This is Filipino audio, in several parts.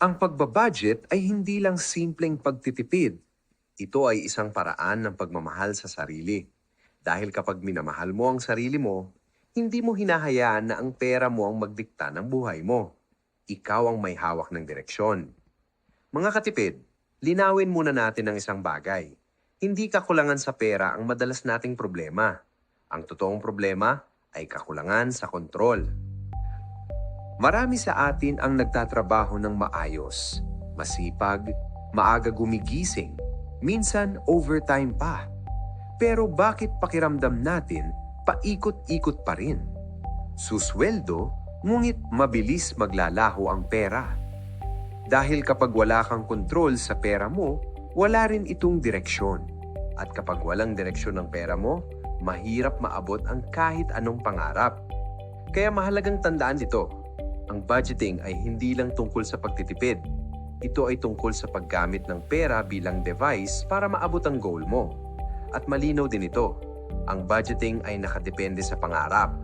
Ang pagbabudget ay hindi lang simpleng pagtitipid. Ito ay isang paraan ng pagmamahal sa sarili. Dahil kapag minamahal mo ang sarili mo, hindi mo hinahayaan na ang pera mo ang magdikta ng buhay mo. Ikaw ang may hawak ng direksyon. Mga katipid, linawin muna natin ang isang bagay. Hindi kakulangan sa pera ang madalas nating problema. Ang totoong problema ay kakulangan sa kontrol. Marami sa atin ang nagtatrabaho ng maayos, masipag, maaga gumigising, minsan overtime pa. Pero bakit pakiramdam natin paikot-ikot pa rin? Susweldo, ngunit mabilis maglalaho ang pera. Dahil kapag wala kang kontrol sa pera mo, wala rin itong direksyon. At kapag walang direksyon ng pera mo, mahirap maabot ang kahit anong pangarap. Kaya mahalagang tandaan dito, ang budgeting ay hindi lang tungkol sa pagtitipid. Ito ay tungkol sa paggamit ng pera bilang device para maabot ang goal mo. At malinaw din ito, ang budgeting ay nakadepende sa pangarap.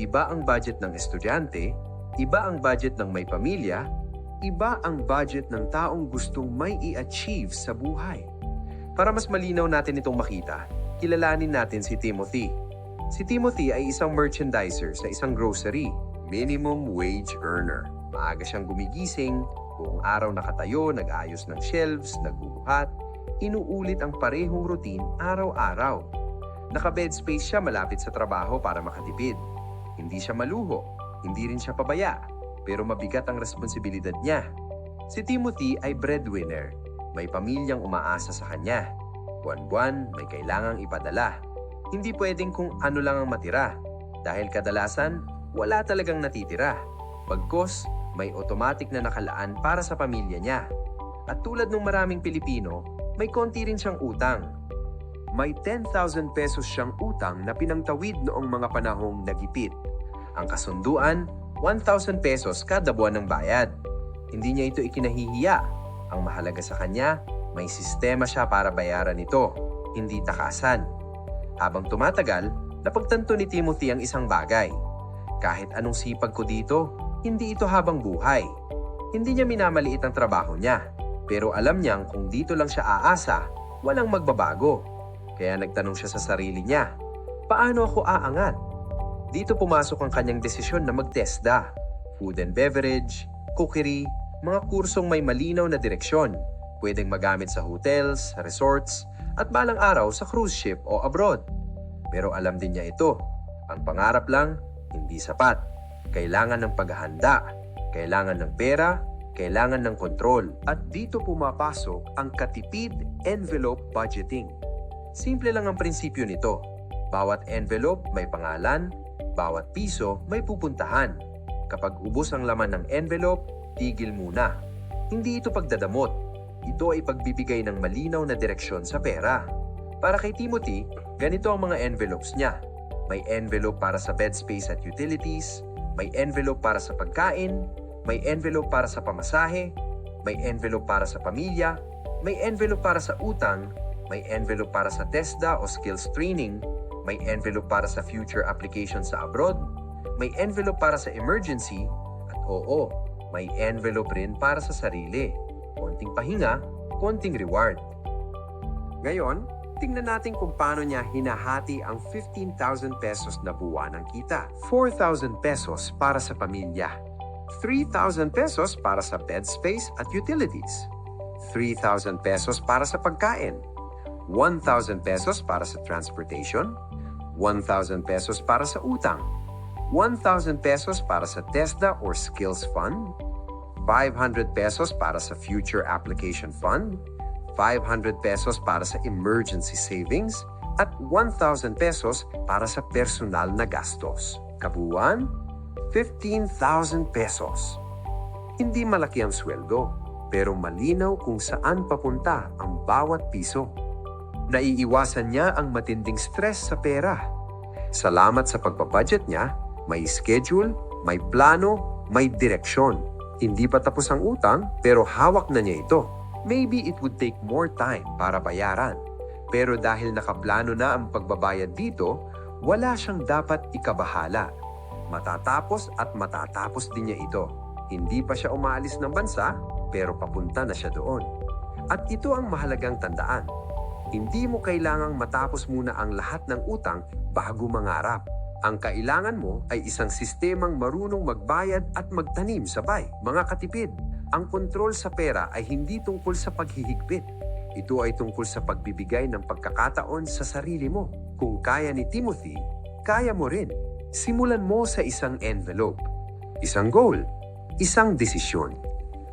Iba ang budget ng estudyante, iba ang budget ng may pamilya, iba ang budget ng taong gustong may i-achieve sa buhay. Para mas malinaw natin itong makita, kilalanin natin si Timothy. Si Timothy ay isang merchandiser sa isang grocery, minimum wage earner. Maaga siyang gumigising, buong araw nakatayo, nag-ayos ng shelves, nagbubuhat, inuulit ang parehong routine araw-araw. Naka-bed space siya malapit sa trabaho para makatipid. Hindi siya maluho, hindi rin siya pabaya, pero mabigat ang responsibilidad niya. Si Timothy ay breadwinner, may pamilyang umaasa sa kanya. Buwan-buwan, may kailangang ipadala. Hindi pwedeng kung ano lang ang matira, dahil kadalasan, wala talagang natitira. Bagkus, may automatic na nakalaan para sa pamilya niya. At tulad ng maraming Pilipino, may konti rin siyang utang. May 10,000 pesos siyang utang na pinangtawid noong mga panahong nagipit. Ang kasunduan, 1,000 pesos kada buwan ng bayad. Hindi niya ito ikinahihiya. Ang mahalaga sa kanya, may sistema siya para bayaran ito, hindi takasan. Habang tumatagal, napagtanto ni Timothy ang isang bagay. Kahit anong sipag ko dito, hindi ito habang buhay. Hindi niya minamaliit ang trabaho niya, pero alam niyang kung dito lang siya aasa, walang magbabago. Kaya nagtanong siya sa sarili niya, paano ako aangat? Dito pumasok ang kanyang desisyon na mag-TESDA, food and beverage, cookery, mga kursong may malinaw na direksyon. Pwedeng magamit sa hotels, resorts, at balang araw sa cruise ship o abroad. Pero alam din niya ito, ang pangarap lang, hindi sapat. Kailangan ng paghahanda, kailangan ng pera, kailangan ng kontrol. At dito pumapasok ang katipid envelope budgeting. Simple lang ang prinsipyo nito. Bawat envelope may pangalan, bawat piso may pupuntahan. Kapag ubos ang laman ng envelope, tigil muna. Hindi ito pagdadamot. Ito ay pagbibigay ng malinaw na direksyon sa pera. Para kay Timothy, ganito ang mga envelopes niya. May envelope para sa bed space at utilities, may envelope para sa pagkain, may envelope para sa pamasahe, may envelope para sa pamilya, may envelope para sa utang, may envelope para sa TESDA o skills training, may envelope para sa future application sa abroad, may envelope para sa emergency, at oo, may envelope rin para sa sarili. Konting pahinga, konting reward. Ngayon, tingnan natin kung paano niya hinahati ang 15,000 pesos na buwanang kita. 4,000 pesos para sa pamilya. 3,000 pesos para sa bed space at utilities. 3,000 pesos para sa pagkain. 1,000 pesos para sa transportation. 1,000 pesos para sa utang. 1,000 pesos para sa TESDA or skills fund. 500 pesos para sa future application fund. 500 pesos para sa emergency savings at 1,000 pesos para sa personal na gastos. Kabuuan, 15,000 pesos. Hindi malaki ang sweldo, pero malinaw kung saan papunta ang bawat piso. Naiiwasan niya ang matinding stress sa pera. Salamat sa pagbabudget niya, may schedule, may plano, may direksyon. Hindi pa tapos ang utang, pero hawak na niya ito. Maybe it would take more time para bayaran. Pero dahil nakaplano na ang pagbabayad dito, wala siyang dapat ikabahala. Matatapos at matatapos din niya ito. Hindi pa siya umaalis ng bansa, pero papunta na siya doon. At ito ang mahalagang tandaan. Hindi mo kailangang matapos muna ang lahat ng utang bago mangarap. Ang kailangan mo ay isang sistemang marunong magbayad at magtanim sabay. Mga katipid, ang kontrol sa pera ay hindi tungkol sa paghihigpit. Ito ay tungkol sa pagbibigay ng pagkakataon sa sarili mo. Kung kaya ni Timothy, kaya mo rin. Simulan mo sa isang envelope, isang goal, isang desisyon.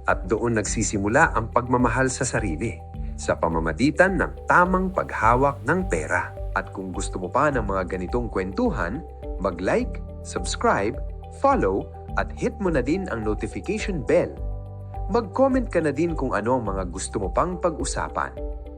At doon nagsisimula ang pagmamahal sa sarili sa pamamagitan ng tamang paghawak ng pera. At kung gusto mo pa ng mga ganitong kwentuhan, mag-like, subscribe, follow, at hit mo na din ang notification bell. Mag-comment ka na din kung ano ang mga gusto mo pang pag-usapan.